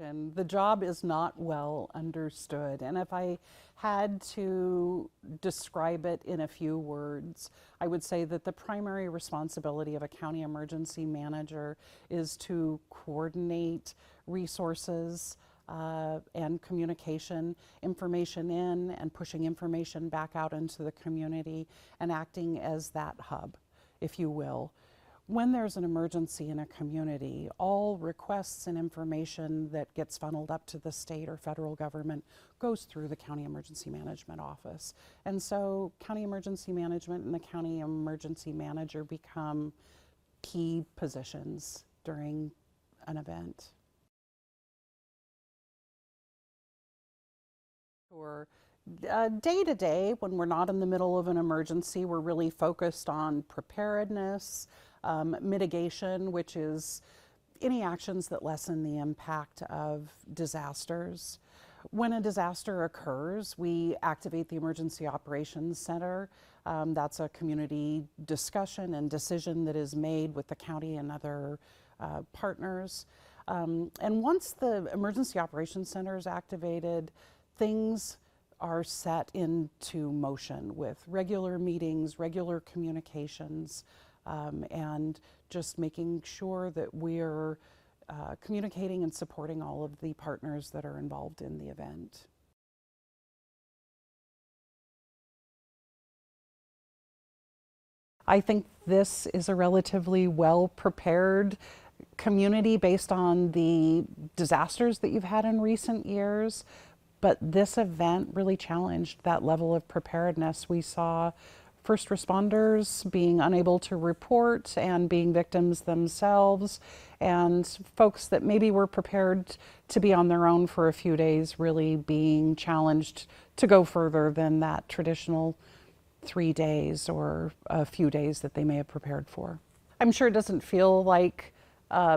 And the job is not well understood. And if I had to describe it in a few words, I would say that the primary responsibility of a county emergency manager is to coordinate resources and communication, information in and pushing information back out into the community and acting as that hub, if you will. When there's an emergency in a community, all requests and information that gets funneled up to the state or federal government goes through the County Emergency Management Office. And so County Emergency Management and the County Emergency Manager become key positions during an event. Or day to day, when we're not in the middle of an emergency, we're really focused on preparedness, mitigation, which is any actions that lessen the impact of disasters. When a disaster occurs, we activate the Emergency Operations Center. That's a community discussion and decision that is made with the county and other partners. And once the Emergency Operations Center is activated, things are set into motion with regular meetings, regular communications, and just making sure that we're communicating and supporting all of the partners that are involved in the event. I think this is a relatively well-prepared community based on the disasters that you've had in recent years. But this event really challenged that level of preparedness. We saw first responders being unable to report and being victims themselves, and folks that maybe were prepared to be on their own for a few days really being challenged to go further than that traditional 3 days or a few days that they may have prepared for. I'm sure it doesn't feel like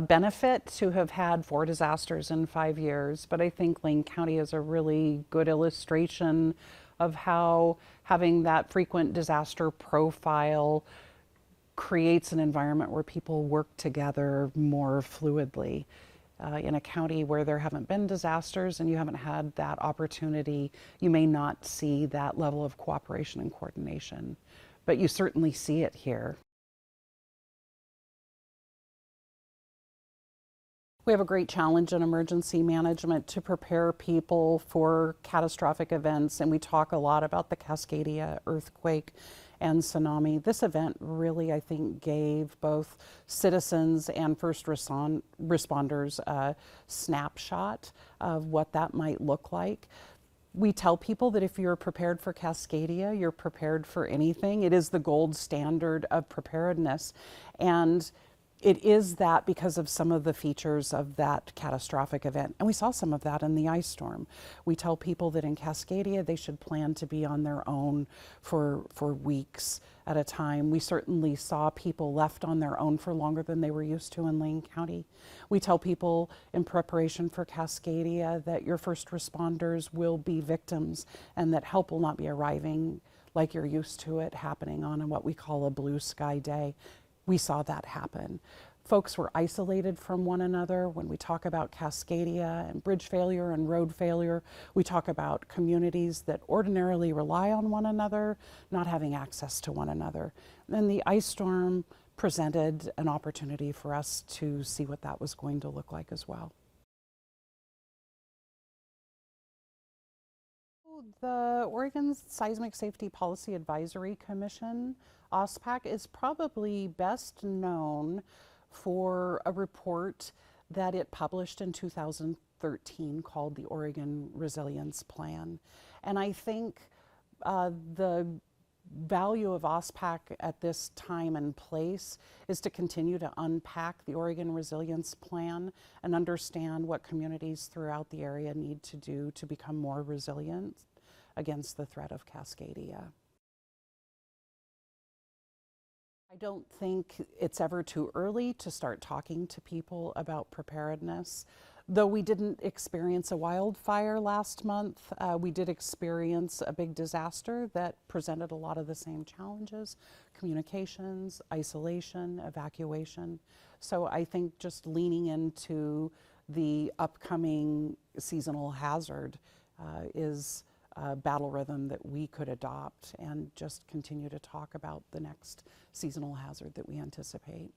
benefit to have had 4 disasters in 5 years, but I think Lane County is a really good illustration of how having that frequent disaster profile creates an environment where people work together more fluidly. In a county where there haven't been disasters and you haven't had that opportunity, you may not see that level of cooperation and coordination, but you certainly see it here. We have a great challenge in emergency management to prepare people for catastrophic events, and we talk a lot about the Cascadia earthquake and tsunami. This event really, I think, gave both citizens and first responders a snapshot of what that might look like. We tell people that if you're prepared for Cascadia, you're prepared for anything. It is the gold standard of preparedness. And it is that because of some of the features of that catastrophic event. And we saw some of that in the ice storm. We tell people that in Cascadia, they should plan to be on their own for weeks at a time. We certainly saw people left on their own for longer than they were used to in Lane County. We tell people in preparation for Cascadia that your first responders will be victims and that help will not be arriving like you're used to it happening on what we call a blue sky day. We saw that happen. Folks were isolated from one another. When we talk about Cascadia and bridge failure and road failure, we talk about communities that ordinarily rely on one another, not having access to one another. And the ice storm presented an opportunity for us to see what that was going to look like as well. The Oregon Seismic Safety Policy Advisory Commission, OSPAC, is probably best known for a report that it published in 2013 called the Oregon Resilience Plan. And I think the value of OSPAC at this time and place is to continue to unpack the Oregon Resilience Plan and understand what communities throughout the area need to do to become more resilient against the threat of Cascadia. I don't think it's ever too early to start talking to people about preparedness. Though we didn't experience a wildfire last month, we did experience a big disaster that presented a lot of the same challenges: communications, isolation, evacuation. So I think just leaning into the upcoming seasonal hazard is a battle rhythm that we could adopt and just continue to talk about the next seasonal hazard that we anticipate.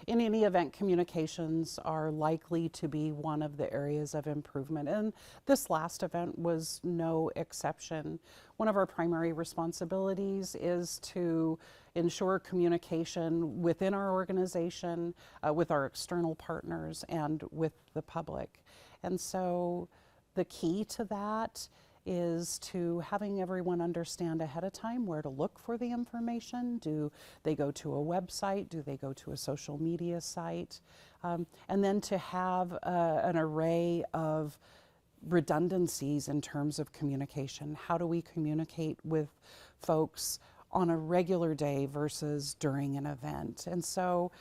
In any event, communications are likely to be one of the areas of improvement, and this last event was no exception. One of our primary responsibilities is to ensure communication within our organization, with our external partners, and with the public. And so the key to that is to having everyone understand ahead of time where to look for the information. Do they go to a website? Do they go to a social media site? And then to have an array of redundancies in terms of communication. How do we communicate with folks on a regular day versus during an event? And so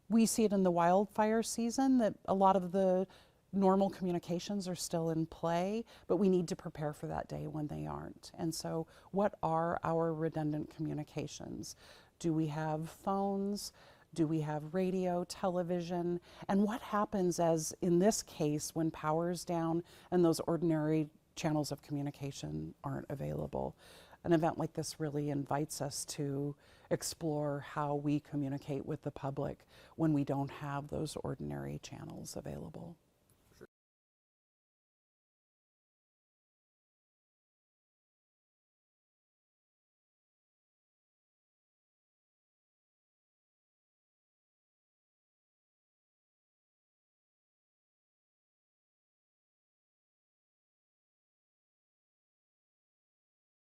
we see it in the wildfire season that a lot of the normal communications are still in play, but we need to prepare for that day when they aren't. And so what are our redundant communications? Do we have phones? Do we have radio, television? And what happens, as in this case, when power is down and those ordinary channels of communication aren't available? An event like this really invites us to explore how we communicate with the public when we don't have those ordinary channels available.